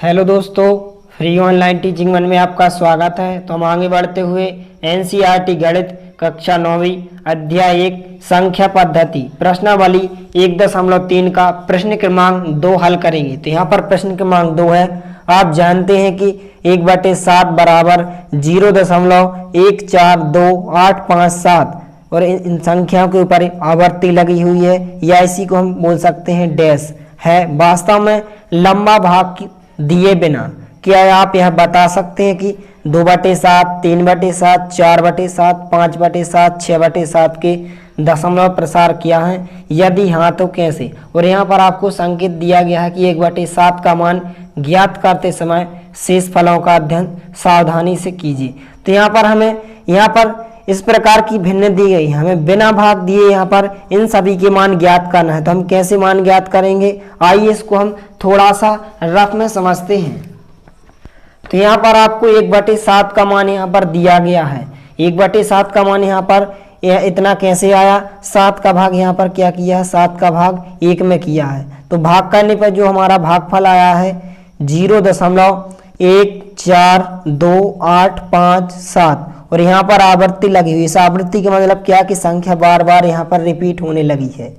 Hello दोस्तों, free online teaching one में आपका स्वागत है। तो हम आगे बढ़ते हुए एनसीईआरटी गणित कक्षा 9वीं अध्याय 1 संख्या पद्धति प्रश्नावली 1.3 का प्रश्न क्रमांक 2 हल करेंगे। तो यहाँ पर प्रश्न क्रमांक 2 है। आप जानते हैं कि 1/7 बराबर 0.1428557 और इन संख्याओं के ऊपर आवर्ती लगी हुई है या इसी को हम बोल सकते हैं डैश है। वास्तव में लंबा भाग दिए बिना क्या आप यह बता सकते हैं कि 2/7, 3/7, 4/7, 5/7, 6/7 के दशमलव प्रसार किया है? यदि हाँ तो कैसे? और यहाँ पर आपको संकेत दिया गया है कि 1/7 का मान ज्ञात करते समय शेष फलों का अध्ययन सावधानी से कीजिए। तो यहाँ पर इस प्रकार की भिन्न दी गई, हमें बिना भाग दिए यहाँ पर इन सभी के मान ज्ञात करना है। तो हम कैसे मान ज्ञात करेंगे, आइए इसको हम थोड़ा सा रफ में समझते हैं। तो यहाँ पर आपको 1/7 का मान यहाँ पर दिया गया है। 1/7 का मान यहाँ पर यह इतना कैसे आया? 7 का भाग यहाँ पर क्या किया है? 7 का भाग 1 में किया है। तो भाग करने पर जो हमारा भागफल आया है 0.1428557 और यहाँ पर आवृत्ति लगी हुई। इस आवृत्ति का मतलब क्या कि संख्या बार बार यहाँ पर रिपीट होने लगी है।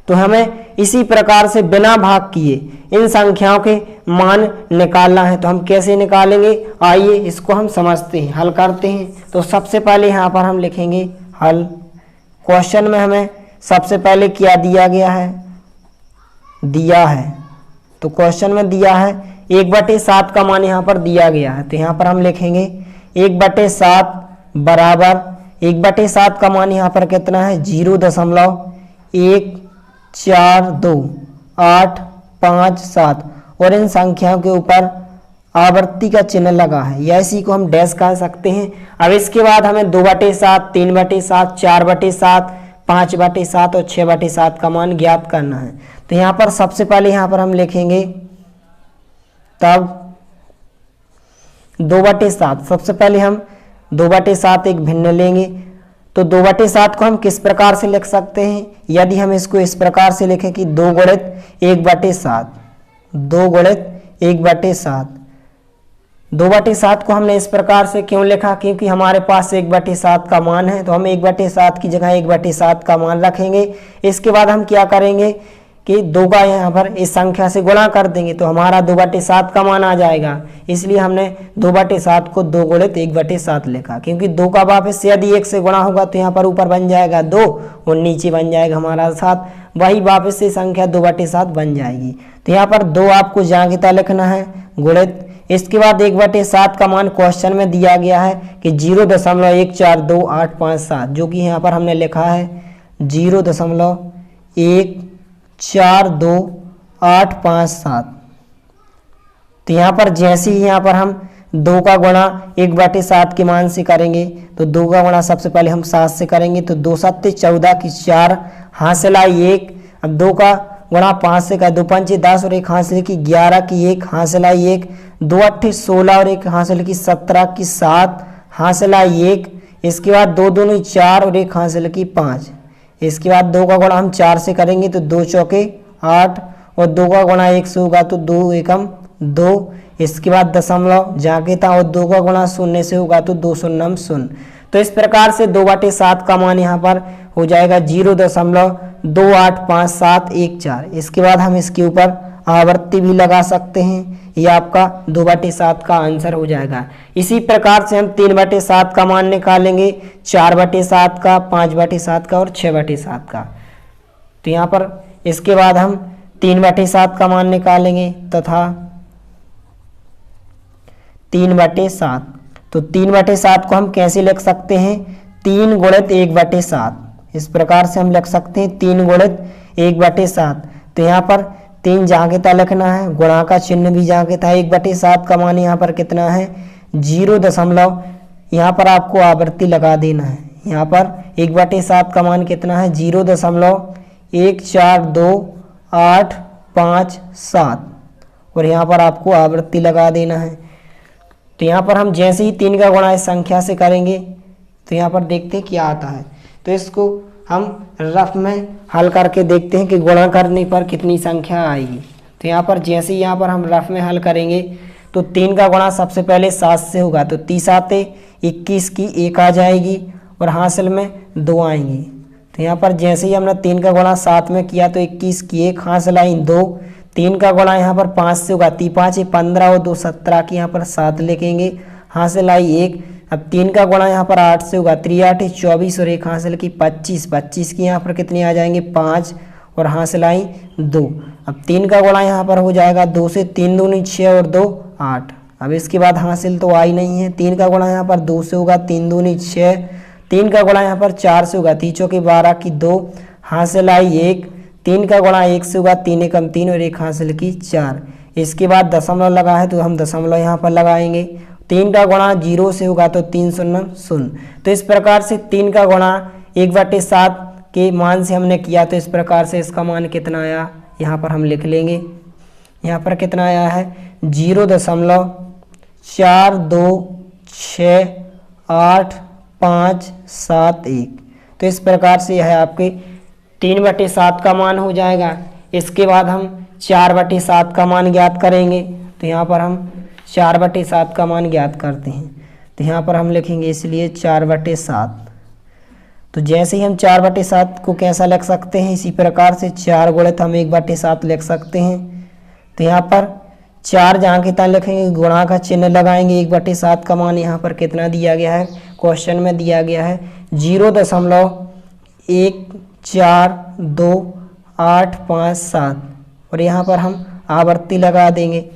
तो हमें इसी प्रकार से बिना भाग किए इन संख्याओं के मान निकालना है। तो हम कैसे निकालेंगे, आइए इसको हम समझते हैं, हल करते हैं। तो सबसे पहले यहाँ पर हम लिखेंगे हल। क्वेश्चन में हमें सबसे पहले क्या दिया गया है? तो क्वेश्चन में दिया है 1/7 का मान यहाँ पर दिया गया है। तो यहाँ पर हम लिखेंगे 1/7 बराबर 1/7 का मान यहाँ पर कितना है? 0.1428557 और इन संख्याओं के ऊपर आवर्ती का चिन्ह लगा है या इसी को हम डैश कह सकते हैं। अब इसके बाद हमें 2/7, 3/7, 4/7, 5/7 और 6/7 का मान ज्ञात करना है। तो यहाँ पर सबसे पहले यहाँ पर हम लिखेंगे तब 2/7। सबसे पहले हम 2/7 एक भिन्न लेंगे। तो 2/7 को हम किस प्रकार से लिख सकते हैं? यदि हम इसको इस प्रकार से लिखें कि 2 × 1/7, 2 × 1/7। 2/7 को हमने इस प्रकार से क्यों लिखा? क्योंकि हमारे पास 1/7 का मान है। तो हम 1/7 की जगह 1/7 का मान रखेंगे। इसके बाद हम क्या करेंगे कि 2 का यहाँ पर इस संख्या से गुणा कर देंगे तो हमारा 2/7 का मान आ जाएगा। इसलिए हमने 2/7 को 2 × 1/7 लिखा, क्योंकि 2 का वापस यदि 1 से गुणा होगा तो यहाँ पर ऊपर बन जाएगा 2 और नीचे बन जाएगा हमारा 7। वही वापस से संख्या 2/7 बन जाएगी। तो यहाँ पर 2 आपको जांघिता लिखना है गुणित। इसके बाद 1/7 का मान क्वेश्चन में दिया गया है कि 0.142857, जो कि यहाँ पर हमने लिखा है 0.142857। तो यहाँ पर जैसे ही यहाँ पर हम 2 का गुणा 1/7 के मान से करेंगे तो 2 का गुणा सबसे पहले हम 7 से करेंगे तो 2 × 7 = 14 की 4 हासिल आई 1। अब 2 का गुणा 5 से कर 2 × 5 = 10 और 1 हासिल की 11 की 1 हासिल आई 1। 2 × 8 = 16 और 1 हासिल की 17 की 7 हासिल आई 1। इसके बाद 2 दूनी 4 और 1 हासिल की 5। इसके बाद 2 का गुणा हम 4 से करेंगे तो 2 चौके 8 और 2 का गुणा 1 से होगा तो 2 एकम 2। इसके बाद दशमलव जांघिता और 2 का गुणा 0 से होगा तो 2 शून्यम 0। तो इस प्रकार से 2/7 का मान यहाँ पर हो जाएगा 0.285714। इसके बाद हम इसके ऊपर आवर्ती भी लगा सकते हैं, ये आपका 2/7 का आंसर हो जाएगा। इसी प्रकार से हम 3/7 का मान निकालेंगे, 4/7 का, 5/7 का और 6/7 का। तो यहाँ पर इसके बाद हम 3/7 का मान निकालेंगे तथा 3/7। तो 3/7 को हम कैसे लिख सकते हैं? 3 × 1/7। इस प्रकार से हम लिख सकते हैं 3 × 1/7। तो यहाँ पर 3 जांघिता लिखना है, गुणा का चिन्ह भी जांघिता है। 1/7 का मान यहाँ पर कितना है? 0. यहाँ पर आपको आवर्ती लगा देना है। यहाँ पर 1/7 का मान कितना है? 0.1428557 और यहाँ पर आपको आवर्ती लगा देना है। तो यहाँ पर हम जैसे ही 3 का गुणा इस संख्या से करेंगे तो यहाँ पर देखते हैं क्या आता है। तो इसको हम रफ में हल करके देखते हैं कि गुणा करने पर कितनी संख्या आएगी। तो यहाँ पर जैसे यहाँ पर हम रफ में हल करेंगे तो 3 का गुणा सबसे पहले 7 से होगा, तो 30 आते 21 की 1 आ जाएगी और हासिल में 2 आएंगी। तो यहाँ पर जैसे ही हमने 3 का गुणा 7 में किया तो 21 की 1 हासिल आई 2। 3 का गुणा यहाँ पर 5 से होगा, 5 15 और 2 17 की यहाँ पर 7 लिखेंगे, हासिल आई 1। अब 3 का गुणा यहाँ पर 8 से होगा, 3 8 24 और 1 हासिल की 25। 25 की यहाँ पर कितनी आ जाएंगे 5 और हासिल आई 2। अब 3 का गुणा यहाँ पर हो जाएगा 2 से, 3 दूनी 6 और 2 8। अब इसके बाद हासिल तो आई नहीं है। 3 का गुणा यहाँ पर 2 से होगा, 3 दूनी 6। 3 का गुणा यहाँ पर 4 से होगा, 3 चौके 12 की 2 हासिल आई 1। 3 का गुणा 1 से होगा, 3 एकम 3 और 1 हासिल की 4। इसके बाद दशमलव लगा है तो हम दशमलव यहाँ पर लगाएंगे। 3 का गुणा 0 से होगा तो 3 शून्य शून्य। तो इस प्रकार से 3 का गुणा 1/7 के मान से हमने किया, तो इस प्रकार से इसका मान कितना आया यहाँ पर हम लिख लेंगे। यहाँ पर कितना आया है 0.426851। तो इस प्रकार से यह आपके 3/7 का मान हो जाएगा। इसके बाद हम 4/7 का मान ज्ञात करेंगे। तो यहाँ पर हम 4/7 का मान ज्ञात करते हैं, तो यहाँ पर हम लिखेंगे इसलिए 4/7। तो जैसे ही हम 4/7 को कैसा लिख सकते हैं, इसी प्रकार से 4 गुणित हम 1/7 लिख सकते हैं। तो यहाँ पर 4 जहाँ के तहाँ लिखेंगे, गुणा का चिन्ह लगाएंगे। 1/7 का मान यहाँ पर कितना दिया गया है, क्वेश्चन में दिया गया है 0.1428557 और यहाँ पर हम आवर्ती लगा देंगे।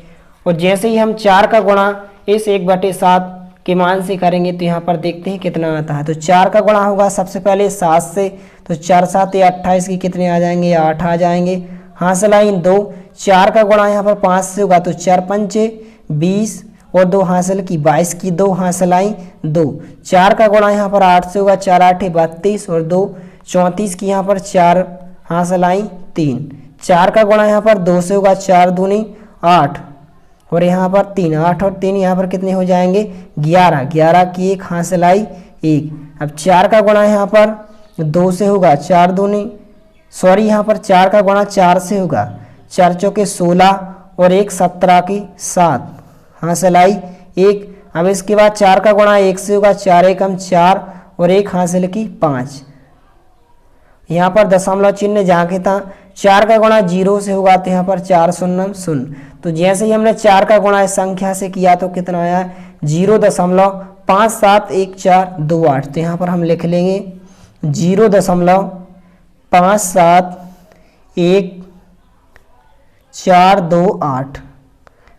और जैसे ही हम 4 का गुणा इस 1/7 के मान से करेंगे तो यहाँ पर देखते हैं कितना आता है। तो 4 का गुणा होगा सबसे पहले 7 से, तो 4 7 28 की कितने आ जाएंगे 8 आ जाएंगे, हासिल आई 2। 4 का गुणा यहाँ पर 5 से होगा, तो 4 5 20 और 2 हासिल की 22 की 2 हासिल आई 2। 4 का गुणा यहाँ पर 8 से होगा, 4 8 32 और 2 34 की यहाँ पर 4 हासिल आई 3। 4 का गुणा यहाँ पर 2 से होगा, 4 दूनी 8 और यहाँ पर 3 8 और 3 यहाँ पर कितने हो जाएंगे 11 11 की 1 हासिल आई 1। अब 4 का गुणा यहाँ पर 2 से होगा, 4 दूनी यहाँ पर 4 का गुणा 4 से होगा, 4 चौके 16 और 1 17 की 7 हासिल आई 1। अब इसके बाद 4 का गुणा 1 से होगा, 4 एकम 4 और 1 हासिल की 5। यहाँ पर दशमलव चिन्ह जहाँ के तहाँ 4 का गुणा 0 से होगा, तो यहाँ पर 4 शून्य शून्य। तो जैसे ही हमने 4 का गुणा इस संख्या से किया तो कितना आया 0.571428। तो यहाँ पर हम लिख लेंगे 0.571428।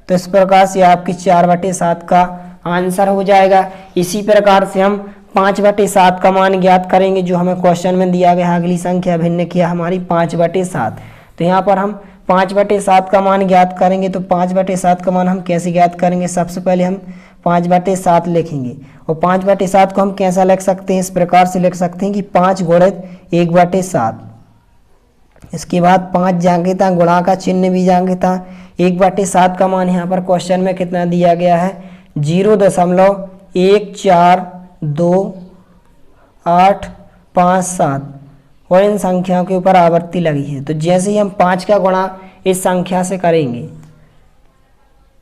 तो इस प्रकार से आपकी 4/7 का आंसर हो जाएगा। इसी प्रकार से हम 5/7 का मान ज्ञात करेंगे जो हमें क्वेश्चन में दिया गया। अगली संख्या भिन्न किया हमारी 5/7। तो यहाँ पर हम 5/7 का मान ज्ञात करेंगे। तो 5/7 का मान हम कैसे ज्ञात करेंगे, सबसे पहले हम 5/7 लिखेंगे और 5/7 को हम कैसा लिख सकते हैं, इस प्रकार से लिख सकते हैं कि 5 गुणित 1/7। इसके बाद 5 जांगे था, गुणा का चिन्ह भी जांगे था। 1/7 का मान यहाँ पर क्वेश्चन में कितना दिया गया है 0.142857 और इन संख्याओं के ऊपर आवर्ती लगी है। तो जैसे ही हम 5 का गुणा इस संख्या से करेंगे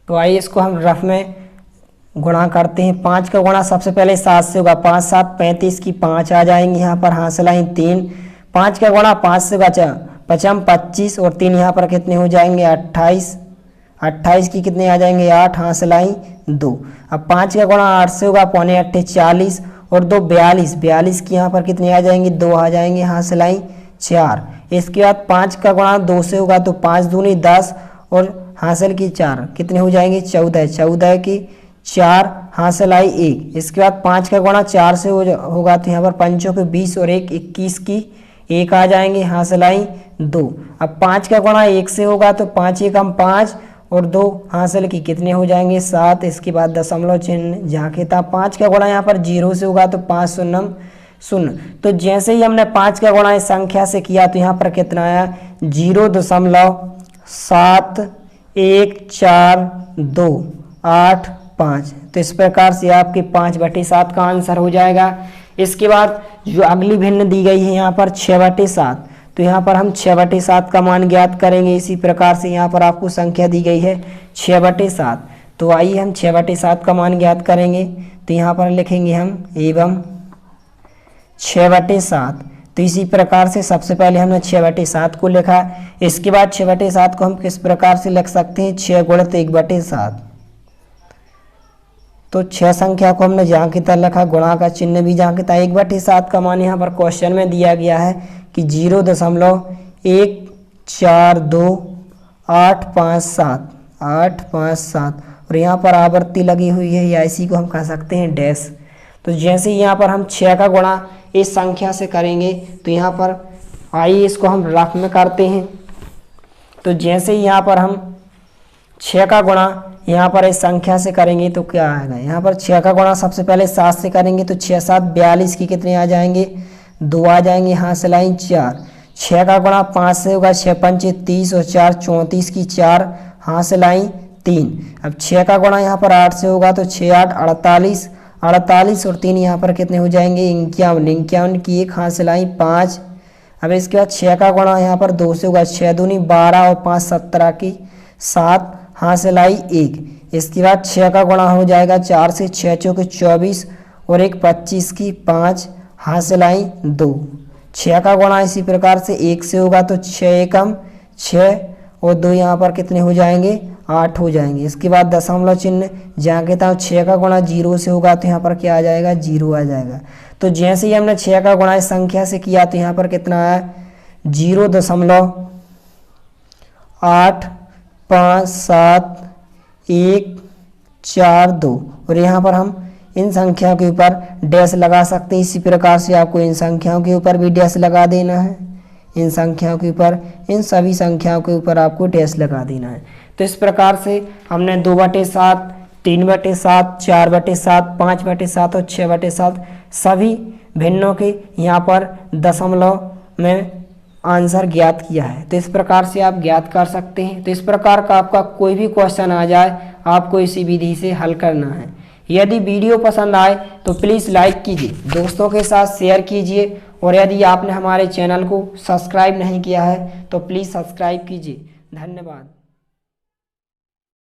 तो आइए इसको हम रफ में गुणा करते हैं। 5 का गुणा सबसे पहले 7 से होगा, 5 7 35 की 5 आ जाएंगे, यहाँ पर हासिल आई 3। 5 का गुणा 5 से बचा 5 25 और 3 यहाँ पर कितने हो जाएंगे 28। 28 की कितने आ जाएंगे 8 हासिल आई 2। अब 5 का गुणा 8 से होगा, 7 40 और 2 42। 42 की यहाँ पर कितने आ जाएंगे 2 आ जाएंगे, हासिल आई 4। इसके बाद 5 का गुणा 2 से होगा, तो 5 दूनी 10 और हासिल की 4 कितने हो जाएंगे 14। 14 की 4 हासिल आई 1। इसके बाद 5 का गुणा 4 से होगा, तो यहाँ पर 5 के 20 और 1 21 की 1 आ जाएंगे, हासिल आई 2। अब 5 का गुणा 1 से होगा, तो 5 एकम 5 और 2 हासिल की कितने हो जाएंगे 7। इसके बाद दशमलव चिन्ह जहाँ के था। 5 का गुणा यहाँ पर 0 से होगा, तो 5 शून्य शून्य। तो जैसे ही हमने 5 का गुणा इस संख्या से किया तो यहाँ पर कितना आया 0.714285। तो इस प्रकार से आपके 5/7 का आंसर हो जाएगा। इसके बाद जो अगली भिन्न दी गई है यहाँ पर 6/7। तो यहाँ पर हम 6/7 का मान ज्ञात करेंगे। इसी प्रकार से यहाँ पर आपको संख्या दी गई है 6/7, तो आइए हम 6/7 का मान ज्ञात करेंगे। तो यहाँ पर लिखेंगे हम एवं 6/7। तो इसी प्रकार से सबसे पहले हमने 6/7 को लिखा। इसके बाद 6/7 को हम किस प्रकार से लिख सकते हैं, 6 गुणित 1/7। तो 6 संख्या को हमने जहाँ की तरह लिखा, गुणा का चिन्ह भी जहाँ की तरह। 1/7 का मान यहाँ पर क्वेश्चन में दिया गया है कि 0.142857 और यहाँ पर आवृत्ति लगी हुई है, या इसी को हम कह सकते हैं डैश। तो जैसे ही यहाँ पर हम 6 का गुणा इस संख्या से करेंगे, तो यहाँ पर आइए इसको हम रफ में करते हैं। तो जैसे ही यहाँ पर हम 6 का गुणा यहाँ पर इस संख्या से करेंगे तो क्या आएगा, यहाँ पर 6 का गुणा सबसे पहले 7 से करेंगे तो 6 7 42 की कितने आ जाएंगे, 2 आ जाएंगे, यहाँ से लाइन 4। 6 का गुणा 5 से होगा, 6 5 30 और 4 34 की 4, यहाँ से लाइन 3। अब 6 का गुणा यहाँ पर 8 से होगा तो 6 8 48, 48 और 3 यहाँ पर कितने हो जाएंगे, 51, 51 की 1, यहाँ से लाइन 5। अब इसके बाद 6 का गुणा यहाँ पर 2 से होगा, 6 दूनी 12 और 5 17 की 7, हाँ से लाई 1। इसके बाद 6 का गुणा हो जाएगा 4 से, 6 चौके 24 और 1 25 की 5, हाँ से लाई 2। 6 का गुणा इसी प्रकार से 1 से होगा तो 6 एकम 6 और 2 यहाँ पर कितने हो जाएंगे, 8 हो जाएंगे। इसके बाद दशमलव चिन्ह जहाँ कहता हूँ 6 का गुणा 0 से होगा तो यहाँ पर क्या आ जाएगा, 0 आ जाएगा। तो जैसे ही हमने 6 का गुणा इस संख्या से किया तो यहाँ पर कितना आया, 0.857142 और यहाँ पर हम इन संख्याओं के ऊपर डैश लगा सकते हैं। इसी प्रकार से आपको इन संख्याओं के ऊपर भी डैश लगा देना है, इन संख्याओं के ऊपर, इन सभी संख्याओं के ऊपर आपको डैश लगा देना है। तो इस प्रकार से हमने 2/7, 3/7, 4/7, 5/7 और 6/7 सभी भिन्नों के यहाँ पर दशमलव में आंसर ज्ञात किया है। तो इस प्रकार से आप ज्ञात कर सकते हैं। तो इस प्रकार का आपका कोई भी क्वेश्चन आ जाए, आपको इसी विधि से हल करना है। यदि वीडियो पसंद आए तो प्लीज़ लाइक कीजिए, दोस्तों के साथ शेयर कीजिए और यदि आपने हमारे चैनल को सब्सक्राइब नहीं किया है तो प्लीज़ सब्सक्राइब कीजिए। धन्यवाद।